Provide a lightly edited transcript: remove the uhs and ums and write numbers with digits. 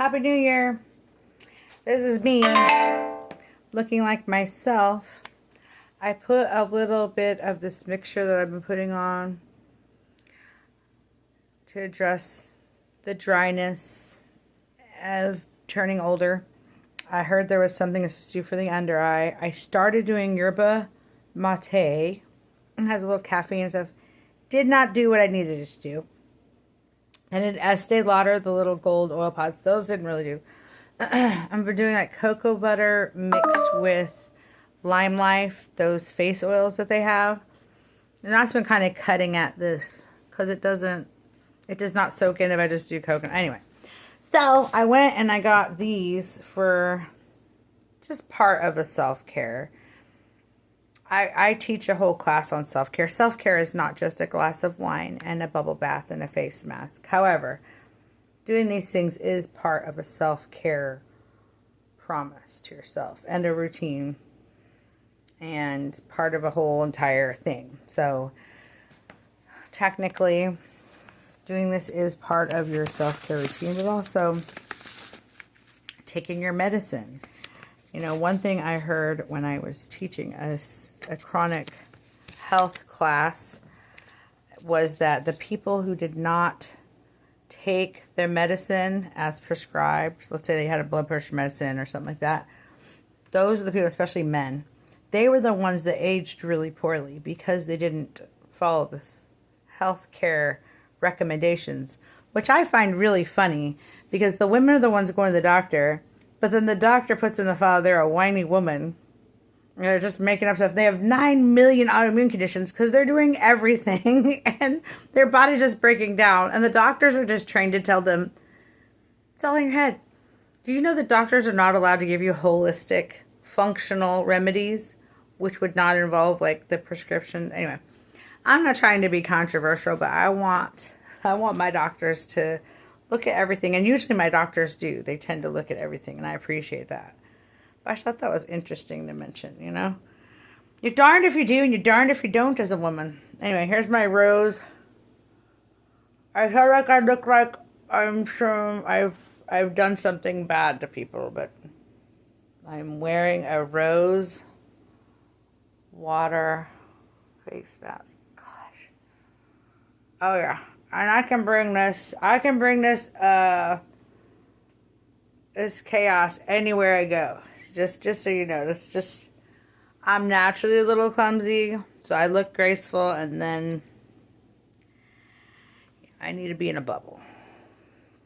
Happy New Year. This is me looking like myself. I put a little bit of this mixture that I've been putting on to address the dryness of turning older. I heard there was something to do for the under eye. I started doing yerba mate. It has a little caffeine and stuff. Did not do what I needed it to do. And it Estee Lauder, the little gold oil pods, those didn't really do. I've been doing like cocoa butter mixed with Lime Life, those face oils that they have. And that's been kind of cutting at this because it does not soak in if I just do coconut. Anyway, so I went and I got these for just part of a self-care. I teach a whole class on self-care. Self-care is not just a glass of wine and a bubble bath and a face mask. However, doing these things is part of a self-care promise to yourself and a routine and part of a whole entire thing. So technically, doing this is part of your self-care routine, but also taking your medicine. You know, one thing I heard when I was teaching a chronic health class was that the people who did not take their medicine as prescribed, let's say they had a blood pressure medicine or something like that, those are the people, especially men, they were the ones that aged really poorly because they didn't follow this health care recommendations, which I find really funny because the women are the ones going to the doctor. But then the doctor puts in the file they're a whiny woman. They're just making up stuff. They have 9 million autoimmune conditions because they're doing everything and their body's just breaking down. And the doctors are just trained to tell them, it's all in your head. Do you know that doctors are not allowed to give you holistic, functional remedies, which would not involve like the prescription? Anyway, I'm not trying to be controversial, but I want my doctors to look at everything, and usually my doctors do. They tend to look at everything, and I appreciate that. But I just thought that was interesting to mention, you know? You're darned if you do, and you're darned if you don't as a woman. Anyway, here's my rose. I feel like I look like I'm sure I've done something bad to people, but I'm wearing a rose water face mask. Gosh. Oh, yeah. And I can bring this this chaos anywhere I go. Just so you know, I'm naturally a little clumsy, so I look graceful, and then I need to be in a bubble.